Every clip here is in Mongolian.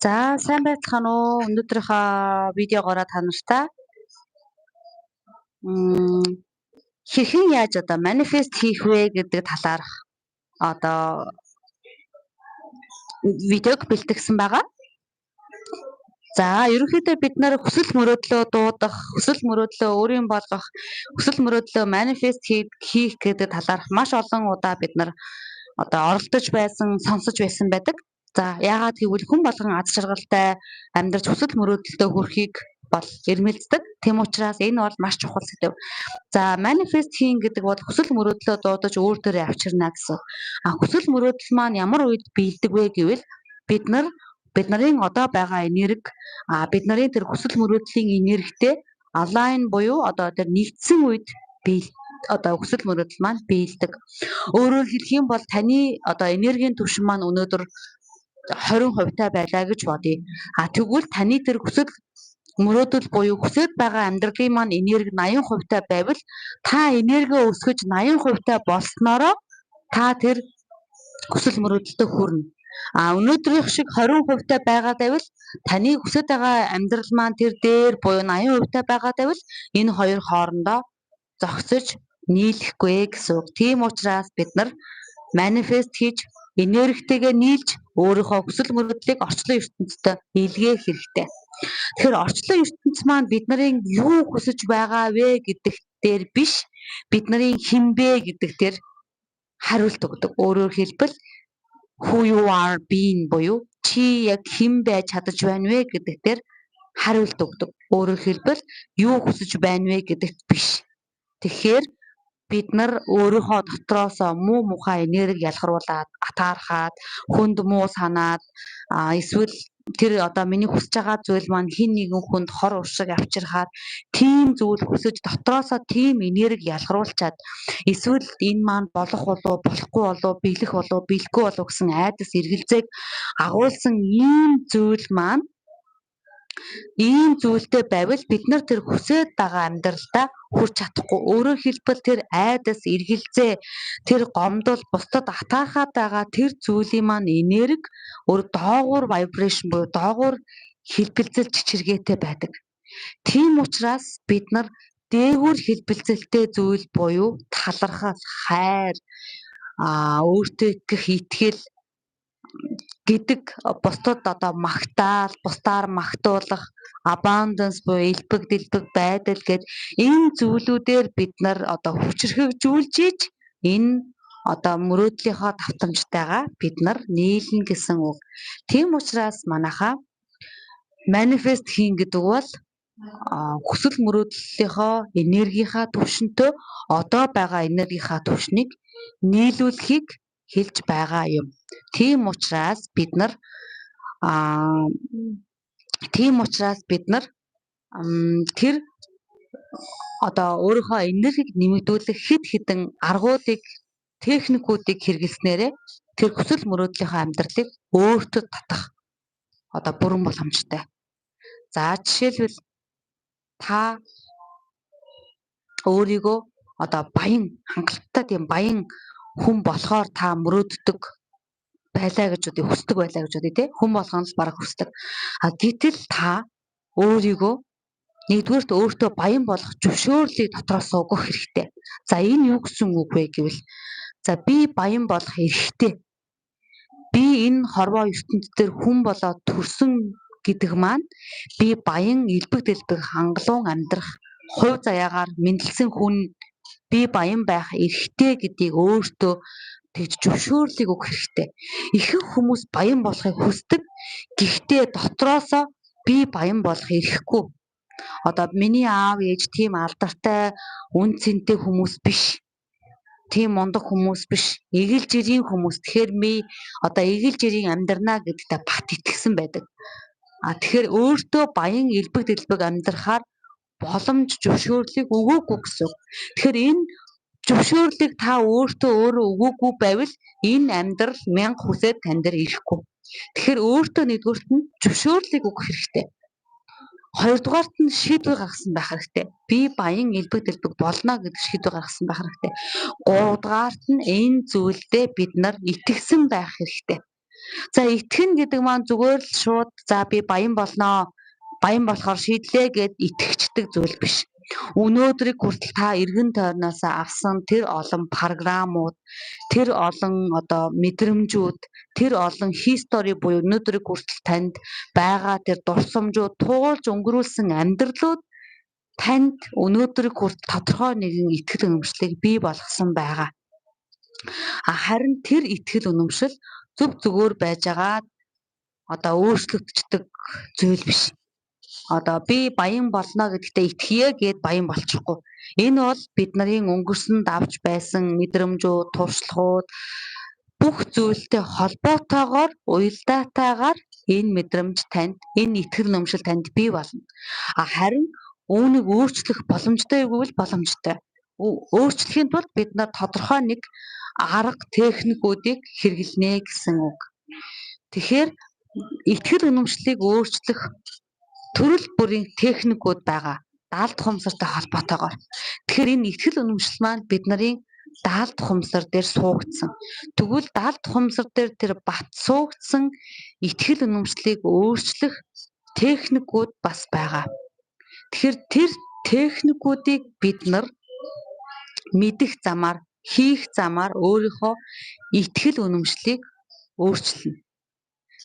За сайн байцгаана уу? Өнөөдрийнхөө видеогоороо та нартай хэрхэн яаж одоо манифест хийх вэ гэдэг талаарх одоо видеог бэлтгэсэн байгаа. За ерөнхийдөө бид нар хүсэл мөрөөдлөө дуудах, хүсэл мөрөөдлөө өөрийн болгох, хүсэл мөрөөдлөө манифест хийх гэдэг талаарх маш олон удаа бид нар одоо оролдож байсан, сонсож байсан байдаг. За яагаад гэвэл хүн болгон аз жаргалтай амьдрах хүсэл мөрөөдөлтөд хүрэхийг бол эрмэлздэг. Тэм учраас энэ бол маш чухал сэдв. За манифест хийн гэдэг бол хүсэл мөрөөдлөө дуудаж өөр төрөө авчирна гэсэн. Хүсэл мөрөөдөл маань ямар үед биелдэг вэ гэвэл бид нарын одоо байгаа энерги бид нарын тэр хүсэл мөрөөдлийн энергитэй алайн буюу одоо тэр нэгдсэн үед одоо хүсэл мөрөөдөл маань биелдэг. Өөрөөр хэлэх юм бол таны одоо энергийн түвшин маань өнөөдөр 20% таа байлаа гэж бодъё. Тэгвэл таны тэр хүсэл мөрөөдөл буюу хүсэж байгаа амьдралын маань энерги 80% таа байвал та энерги өсгөж 80% таа болсноороо та тэр хүсэл мөрөөдөлтөд хүрнэ. Өнөөдрийнх шиг 20% таа байгаад байвал таны хүсэж байгаа амьдрал маань тэр дээр буюу 80% таа байгаад байвал энэ хоёр хоорондоо зогсож нийлэхгүй гэсэн үг. Тийм учраас бид нар манифест хийж энергитэйгээ нийлж өөрийнхөө хүсэл мөрөөдлийг орчлон ертөнцид илгээх хэрэгтэй. Тэгэхээр орчлон ертөнц маань бид нарын юу хүсэж байгаа вэ гэдэг дээр биш, бид нарын хэн бэ гэдэг дээр хариулт өгдөг. Өөрөөр хэлбэл who you are being буюу чи яг хэн байж чадаж байна вэ гэдэг дээр хариулт өгдөг. Өөрөөр хэлбэл юу хүсэж байна вэ гэдэгт биш. Тэгэхээр бид нар өөрийнхөө дотроос муу мухай энерги ялгаруулад, атаархаад, хүнд муу санаад эсвэл тэр одоо миний хүсэж байгаа зүйл маань хин нэгэн хүнд хор уршиг авчирхаад тийм зүйл хүсэж дотроосоо тийм энерги ялгаруулчаад эсвэл энэ маань болох болов, болохгүй болов, биелэх болов, биелэхгүй болов гэсэн айдас эргэлзээг агуулсан ийм зүйл маань ийм зүйлтэй байвал бид нар тэр хүсэж байгаа амьдралдаа хүрч чадахгүй. Өөрөөр хэлбэл тэр айдас эргэлзээ, тэр гомдол, бусдад атаархаад байгаа тэр зүйлийн маань энерги өөр доогуур vibration буюу доогуур хэлбэлзэл чичиргээтэй байдаг. Тийм учраас бид нар дээгүүр хэлбэлзэлтэй зүйл буюу талархал, хайр, өөртөө итгэх итгэл гэдэг бусдад одоо магтаал, бусдаар магтуулах, abundance буюу элбэг дэлбэг байдал гэд энэ зүйлүүдээр бид нар одоо хүчрхэгжүүлж энэ одоо мөрөөдлийнхөө давтамжтайгаа бид нар нийлнэ гэсэн үг. Тийм учраас манайхаа манифест хийн гэдэг бол хүсэл мөрөөдлийнхөө энергийнхаа түвшинтэй одоо байгаа энергийнхаа түвшнийг нийлүүлэхийг хэлж байгаа юм. Тийм учраас бид нар тэр одоо өөрийнхөө энергийг нэмэгдүүлэх хэд хэдэн аргуудыг, техникүүдийг хэрэглэснээрээ тэр хүсэл мөрөөдлийнхөө амьдралыг өөртөө татах одоо бүрэн боломжтой. За жишээлбэл та өөрийгөө одоо баян, хангалттай тийм баян хүн болохоор та мөрөөддөг байлаа гэж үгүй хүсдэг байлаа гэж үгүй тий хүн болгоно л бараг хүсдэг. Гэтэл та өөрийгөө нэгдүгээрт өөртөө баян болох зөвшөөрлийг дотроос өгөх хэрэгтэй. За энэ юу гэсэн үг вэ гэвэл би баян болох эрхтэй. Би энэ хорвоо ертөнцийн дээр хүн болоод төрсөн гэдэг маань би баян, элбэг дэлбэг хангалуун амьдрах, хувь заяагаар мэндэлсэн хүн би баян байх эрхтэй гэдгийг өөртөө тэгж зөвшөөрлийг өгөх хэрэгтэй. Ихэнх хүмүүс баян болохыг хүсдэг. Гэхдээ дотроосоо би баян болох эрхгүй. Одоо миний аав ээж тийм алдартай, үн цэнтэй хүмүүс биш. Тийм мундаг хүмүүс биш. Эгэл жирийн хүмүүс. Тэгэхээр одоо эгэл жирийн амьдрнаа гэдэгтээ бат итгэсэн байдаг. Тэгэхээр өөртөө баян, элбэг дэлбэг амьдрахаар боломж зөвшөөрлийг өгөөгүй гэсэн. Тэгэхээр энэ зөвшөөрлийг та өөртөө өгөөгүй байвал энэ амьдрал 1000 хүсээд тань дээр ирэхгүй. Тэгэхээр өөртөө нэгдүгüрт нь зөвшөөрлийг өгөх хэрэгтэй. Хоёрдугаарт нь шийдвэр гаргасан байх хэрэгтэй. Би баян, элбэг дэлбэг болно гэдэг шийдвэр гаргасан байх хэрэгтэй. Гуравдугаарт нь энэ зүйлдээ бид нар итгэсэн байх хэрэгтэй. За итгэн гэдэг маань зүгээр л шууд за би баян болноо. Баян болохоор шийдлээ гэд итгэждэг зүйл биш. Өнөөдрийг хүртэл та эргэн тойрноос авсан тэр олон програмууд, тэр олон мэдрэмжүүд, тэр олон хистори буюу өнөөдрийг хүртэл танд байгаа тэр дурсамжууд, туулж өнгөрүүлсэн амьдралууд танд өнөөдрийг хүртэл тодорхой нэгэн итгэл үнэмшлийг бий болгосон байгаа. Харин тэр итгэл үнэмшил зөв зүгээр байж байгаа өөрчлөгддөг зүйл биш. Би баян болно гэдэгтээ итгэе гэд баян болчихгүй. Энэ бол бид нарын өнгөрсөнд авч байсан мэдрэмжүүд, туршлагууд бүх зүйлтэй холбоотойгоор уялдаатайгаар энэ мэдрэмж танд, энэ итгэл үнэмшил танд бий болно. Харин үүнийг өөрчлөх боломжтой гэвэл боломжтой. Өөрчлөхийн тулд бид нар тодорхой нэг арга техникүүдийг хэрэглэнэ гэсэн үг. Тэгэхээр итгэл үнэмшлийг өөрчлөх төрөл бүрийн техникүүд байгаа. Даалд ухамсартай холбоотойгоор. Тэгэхээр энэ итгэл үнэмшил маань бид нарын даалд ухамсар дээр суугдсан. Тэгвэл даалд ухамсар дээр тэр бат суугдсан итгэл үнэмшлийг өөрчлөх техникүүд бас байгаа. Тэгэхээр тэр техникүүдийг бид нар мэдэх замаар, хийх замаар өөрийнхөө итгэл үнэмшлийг өөрчилнө.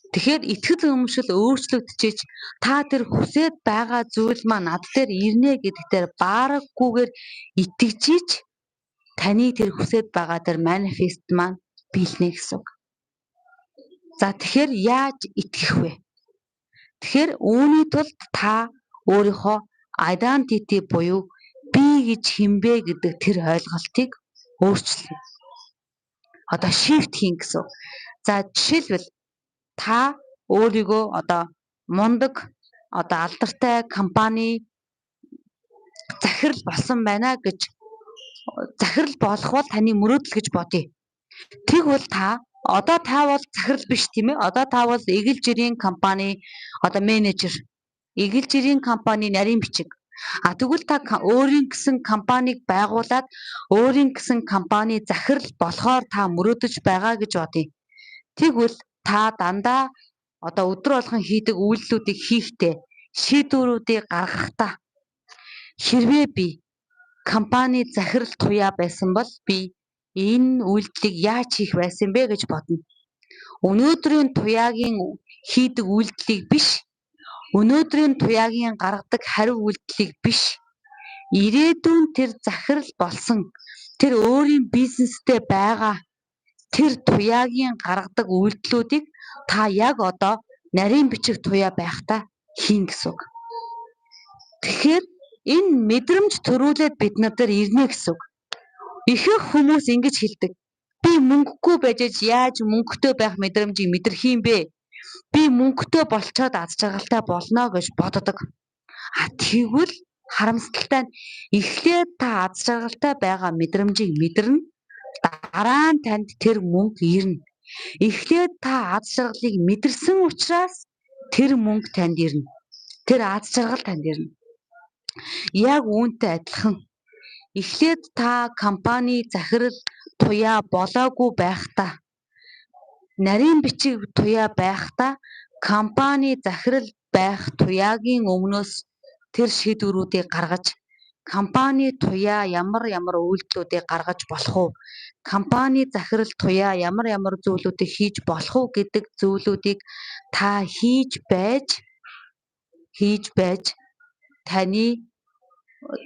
Тэгэхээр итгэл үнэмшил өөрчлөгдөж та тэр хүсээд байгаа зүйл маань над дээр ирнэ гэдэгтэр баараггүйгээр итгэжиж таны тэр хүсээд байгаа тэр манифест маань биелнэ гэсэн үг. За тэгэхээр яаж итгэх вэ? Тэгэхээр үүний тулд та өөрийнхөө identity буюу би гэж хинбэ гэдэг тэр ойлголтыг өөрчилнө. Shift хийн гэсэн. За жишээлбэл та өөрийгөө мундаг алдартай компани захирал болсон байна гэж захирал болох бол таны мөрөөдөл гэж бодъё. Тэгвэл та бол захирал биш тийм ээ. Та бол эгэл жирийн компани менежер, эгэл жирийн компани нарийн бичиг. Тэгвэл та өөрийн гэсэн компанийг байгуулад өөрийн гэсэн компани захирал болохоор та мөрөөдөж байгаа гэж бодъё. Тэгвэл та дандаа өдөр болгон хийдэг үйлдэлүүдийг хийхдээ шийдвэрүүдийг гаргахдаа хэрвээ би компани захирал туяа байсан бол би энэ үйлдэлийг яаж хийх байсан бэ гэж бодно. Өнөөдрийн туяагийн хийдэг үйлдэлийг биш, өнөөдрийн туяагийн гаргадаг хариу үйлдэлийг биш, ирээдүйн тэр захирал болсон тэр өөрийн бизнестэй байгаа тэр туяагийн гаргадаг үйлдэлүүдийг та яг нарийн бичиг туяа байхдаа хийн гэсэн үг. Тэгэхээр энэ мэдрэмж төрүүлээд бид нар дээр ирнэ гэсэн үг. Ихэнх хүмүүс ингэж хэлдэг. Би мөнгөгүй байж яаж мөнгөтэй байх мэдрэмжийг мэдэрх юм бэ? Би мөнгөтэй болчоод аз жаргалтай болно гэж боддог. Тэгвэл харамсалтай нь эхлээд та аз жаргалтай байгаа мэдрэмжийг мэдэрнэ. Дараа нь танд тэр мөнгө ирнэ. Эхлээд та аз жаргалыг мэдэрсэн учраас тэр мөнгө танд ирнэ. Тэр аз жаргал танд ирнэ. Яг үүнтэй адилхан. Эхлээд та компани захирал туяа болоогүй байхдаа, нарийн бичиг туяа байхдаа компани захирал байх туяагийн өмнөөс тэр шийдвэрүүдийг гаргаж, компани туяа ямар үйлдэлүүдийг гаргаж болох уу? Компани захирал туяа ямар зүйлүүдийг хийж болох уу гэдэг зүйлүүдийг та хийж байж таны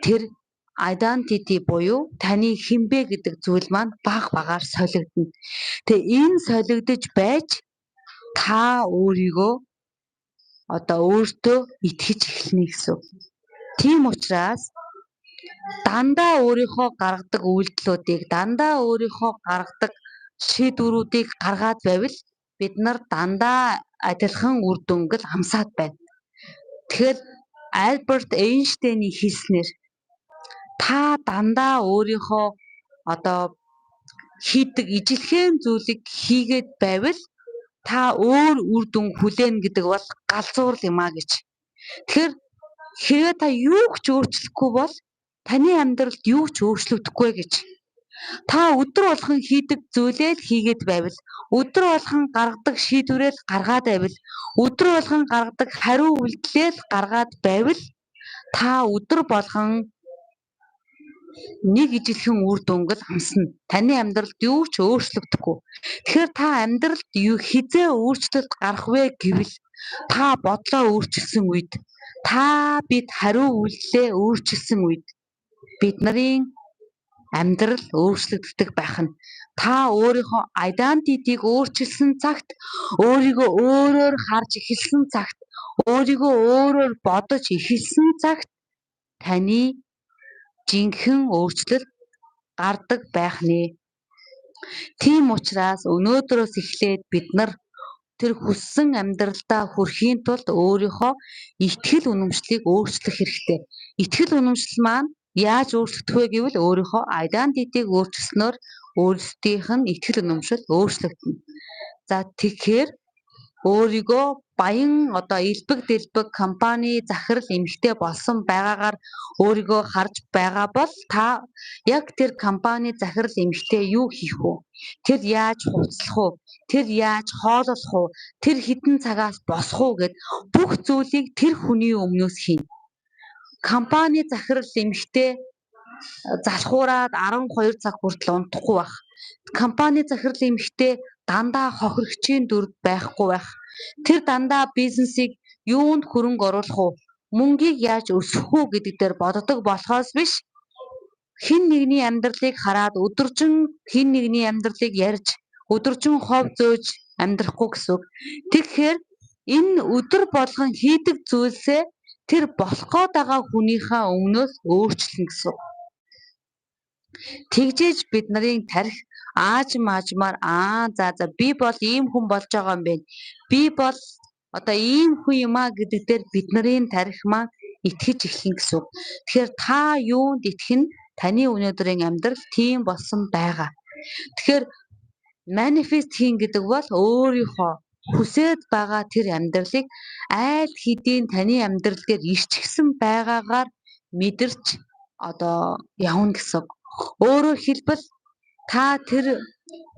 тэр identity буюу таны хинбэ гэдэг зүйл маань багаар солигдно. Тэгээ энэ солигдож байж та өөрийгөө өөртөө итгэж эхэлнэ гэсэн. Тийм учраас дандаа өөрийнхөө гаргадаг үйлдэлүүдийг, дандаа өөрийнхөө гаргадаг шийдвэрүүдийг гаргаад байвал бид нар дандаа адилхан үр дүнгэл амсаад байна. Тэгэхээр Альберт Эйнштейний хэлснээр та дандаа өөрийнхөө хийдэг ижилхэн зүйлийг хийгээд байвал та өөр үр дүн хүлээнэ гэдэг бол галзуурал юм а гэж. Тэгэхээр хэрвээ та юу ч өөрчлөхгүй бол таны амьдралд юу ч өөрчлөгдөхгүй гэж. Та өдөр болгон хийдэг зүйлээ л хийгээд байвал, өдөр болгон гаргадаг шийдвэрээ л гаргаад байвал, өдөр болгон гаргадаг хариу үйлдэлээ л гаргаад байвал та өдөр болгон нэг ижилхэн үр дүнгэл амсна. Таны амьдралд юу ч өөрчлөгдөхгүй. Тэгэхээр та амьдралд хизээ өөрчлөлт гарах вэ гэвэл та бодлоо өөрчилсөн үед, та бид хариу үйлдэлээ өөрчилсөн үед бид нарын амьдрал өөрчлөгддөг байх нь. Та өөрийнхөө identity-г өөрчилсөн цагт, өөрийгөө өөрөөр харж эхэлсэн цагт, өөрийгөө өөрөөр бодож эхэлсэн цагт таны жинхэнэ өөрчлөлт гардаг байх нэ. Тийм учраас өнөөдрөөс эхлээд бид нар тэр хүссэн амьдралдаа хүрэхийн тулд өөрийнхөө итгэл үнэмшлийг өөрчлөх хэрэгтэй. Итгэл үнэмшил маань яаж өөрчлөгдөх вэ гэвэл өөрийнхөө identity-г өөрчилснөөр өөрсдийнх нь итгэл үнэмшил өөрчлөгдөнө. За тэгэхээр өөрийгөө баян элбэг дэлбэг компани захирал эмэгтэй болсон байгаагаар өөрийгөө харж байгаа бол та яг тэр компани захирал эмэгтэй юу хийх вэ? Тэр яаж хувцлах вэ? Тэр яаж хооллох вэ? Тэр хідэн цагаас босох уу гэд бүх зүйлийг тэр хүний өмнөөс хийнэ. Компани захирал эмэгтэй залхуураад 12 цаг хүртэл унтахгүй байх. Компани захирал эмэгтэй дандаа хохирогчийн дүрд байхгүй байх. Тэр дандаа бизнесийг юунд хөрөнгө оруулах уу? Мөнгийг яаж өсгөх үү гэдэг дээр боддог болохоос биш. Хэн нэгний амьдралыг хараад өдөржин хэн нэгний амьдралыг ярьж өдөржин хов зөөж амьдрахгүй гэсэн үг. Тэгэхээр энэ өдөр болгон хийдэг зүйлсээ тэр болох гээд байгаа хүнийхээ өмнөөс өөрчлөн гэсэн. Тэгжээж бид нарын тарих аажмаар за би бол ийм хүн болж байгаа юм бэ. Би бол ийм хүн юм а гэдэг дээр бид нарын тарих маань итгэж эхлэн гэсэн. Тэгэхээр та юунд итгэн таны өнөөдрийн амьдрал тийм болсон байгаа. Тэгэхээр манифест хийн гэдэг бол өөрийнхөө хүсэж байгаа тэр амьдралыг айл хэдийн таны амьдрал дээр ирчихсэн байгаагаар мэдэрч явна гэсэн. Өөрөөр хэлбэл та тэр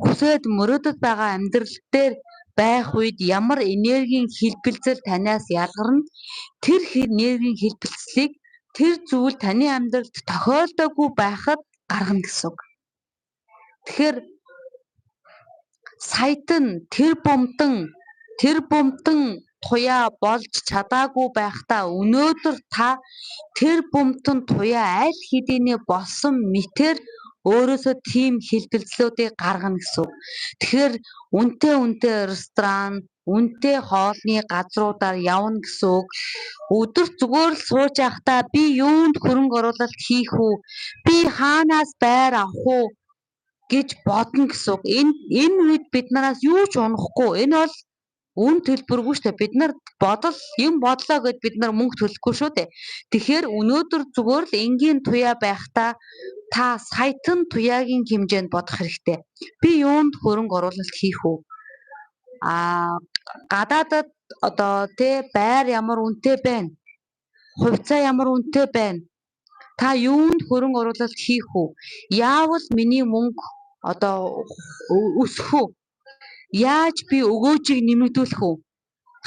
хүсэж мөрөөдөд байгаа амьдрал дээр байх үед ямар энергийн хэлбэлцэл танаас ялгарна, тэр энергийн хэлбэлцлийг тэр зүйл таны амьдралд тохиолдоогүй байхад гаргана гэсэн. Тэгэхээр саятан тэр бомтон туяа болж чадаагүй байхдаа өнөөдөр та тэр бомтон туяа аль хэдийнэ болсон мэтэр өөрөөсөө тийм хэлбэлцлүүдийг гаргана гэсэн. Тэгэхээр үнэтэй ресторан, үнэтэй хоолны газруудаар явна гэсэн үг. Өдөр зүгээр л сууж байхдаа би юунд хөрөнгө оруулалт хийх үү? Би хаанаас байр авах уу гэж бодно гэсэн. Энэ үед бид нараас юу ч унахгүй. Энэ бол үн төлбөргүй шүү дээ. Бид нар юм бодлоо гэд бид нар мөнгө төлөхгүй шүү дээ. Тэгэхээр өнөөдөр зүгээр л энгийн туяа байхдаа та саятан туяагийн хэмжээнд бодох хэрэгтэй. Би юунд хөрөнгө оруулалт хийх үү? Гадаадад байр ямар үнэтэй байна? Хувьцаа ямар үнэтэй байна? Та юунд хөрөнгө оруулалт хийх үү? Яавал миний мөнгө өсөх үү? Яаж би өгөөжийг нэмэгдүүлэх үү?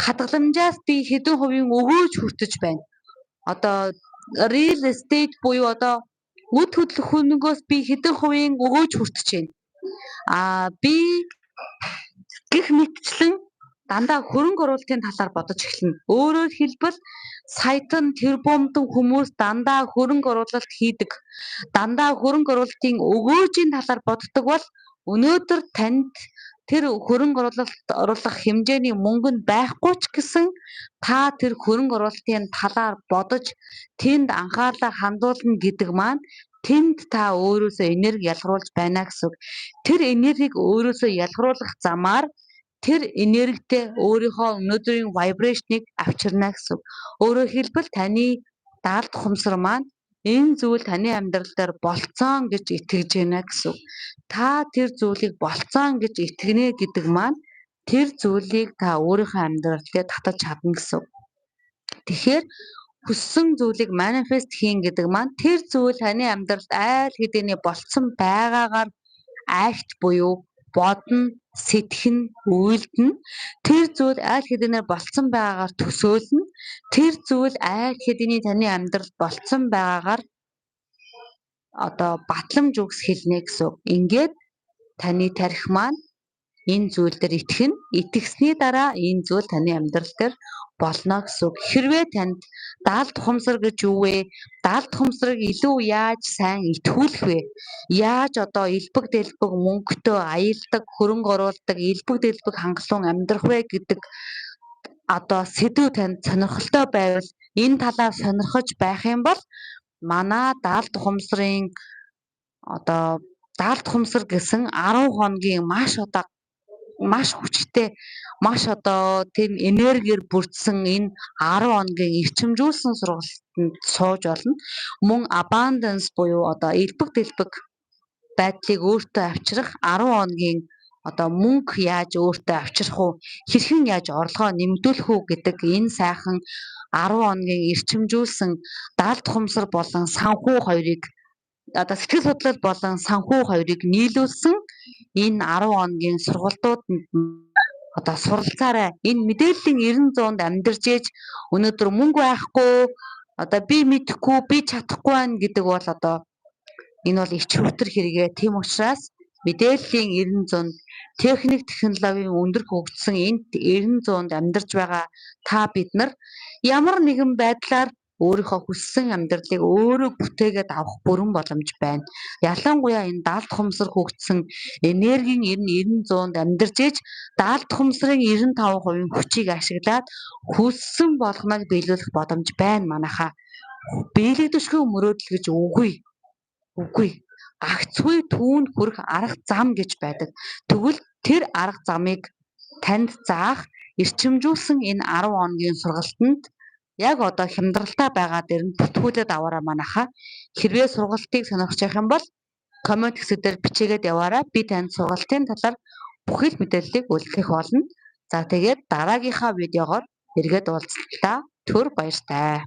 Хадгаламжаас би хэдэн хувийн өгөөж хүртэж байна? Real estate буюу үд хөдлөх хөрөнгөөс би хэдэн хувийн өгөөж хүртэж байна? Би гэх мэтчлэн дандаа хөрөнгө оруулалтын талаар бодож эхэлнэ. Өөрөөр хэлбэл саятан тэр бомтон хүмүүс дандаа хөрөнгө оруулалт хийдэг. Дандаа хөрөнгө оруулалтын өгөөжийн талаар боддог бол өнөөдөр танд тэр хөрөнгө оруулах хэмжээний мөнгө нь байхгүй ч гэсэн та тэр хөрөнгө оруулалтын талаар бодож тэнд анхаарлаа хандуулна гэдэг маань тэнд та өөрөөсөө энерги ялгаруулж байна гэсэн. Тэр энергийг өөрөөсөө ялгаруулах замаар тэр энергитэй өөрийнхөө өнөөдрийн вайбрашныг авчирна гэсэн. Өөрөөр хэлбэл таны даалд ухамсар маань энэ зүйл таны амьдрал дээр болцсон гэж итгэж байна гэсэн. Та тэр зүйлийг болцсон гэж итгэнэ гэдэг маань тэр зүйлийг та өөрийнхөө амьдрал дээр татаж чадна гэсэн. Тэгэхээр хүссэн зүйлийг манифест хийн гэдэг маань тэр зүйл таны амьдралд айл хэдийн болцсон байгаагаар айхт буюу бодно, сэтгэн, үйлдэн. Тэр зүйл айл хэдийнээр болцсон байгаагаар төсөөлнө. Тэр зүйл айл хэдийн таны амьдралд болцсон байгаагаар батламж үгс хэлнэ гэсэн үг. Ингээд таны тарих маань энэ зүйл дээр итгэн, итгэсний дараа энэ зүйл таны амьдрал дээр болно гэсэн үг. Хэрвээ танд даалт ухамсар гэж юу вэ? Даалт ухамсарыг илүү яаж сайн итгүүлэх вэ? Яаж элбэг дэлбэг мөнгөтэй аялдаг, хөрөнгө оруулдаг, элбэг дэлбэг хангалуун амьдрах вэ гэдэг сэдв танд сонирхолтой байвал энэ талаар сонирхож байх юм бол манай даалт ухамсарын даалт ухамсар гэсэн 10 хоногийн маш хүчтэй, маш тийм энергиэр бүрдсэн энэ 10 хоногийн эрчимжүүлсэн сургалтанд сууж болно. Мөн abundance буюу элбэг дэлбэг байдлыг өөртөө авчрах 10 хоногийн мөнгө яаж өөртөө авчрах уу, хэрхэн яаж орлогоо нэмэгдүүлэх үү гэдэг энэ сайхан 10 хоногийн эрчимжүүлсэн даалт ухамсар болон санхүү хоёрыг сэтгэл судлал болон санхүү хоёрыг нийлүүлсэн энэ 10 хоногийн сургалтууданд суралцаарай. Энэ мэдээллийн 90-100-д амьдарч ээж өнөөдөр мөнгө байхгүй, би мэдэхгүй, би чадахгүй байна гэдэг бол энэ бол ич хөвтөр хэрэгээ. Тийм учраас мэдээллийн 90-100-д техник технологийн өндөр хөгжсөн энэ 90-100-д амьдарч байгаа бид нар ямар нэгэн байдлаар өөрийнхөө хүссэн амьдралыг өөрөө бүтээгээд авах бүрэн боломж байна. Ялангуяа энэ даалт ухамсар хөгжсөн энергийн 90-100-д амьдарч ээж даалт ухамсарын 95% хүчийг ашиглаад хүссэн болгоныг биелүүлэх боломж байна манайхаа. Биелэгдэшгүй мөрөөдөл гэж үгүй. Гагцгүй түүнд хүрэх арга зам гэж байдаг. Тэгвэл тэр арга замыг танд заах эрчимжүүлсэн энэ 10 хоногийн сургалтанд яг хямдралтай байгаа дээр нь бүртгүүлээд аваарай манайхаа. Хэрвээ сургалтыг сонирхож байх юм бол коммент хэсэг дээр бичээгээд яваарай. Би танд сургалтын талаар бүхэл мэдээллийг үлдээх болно. За тэгээд дараагийнхаа видеогоор эргээд уулзлаа. Түр баяртай.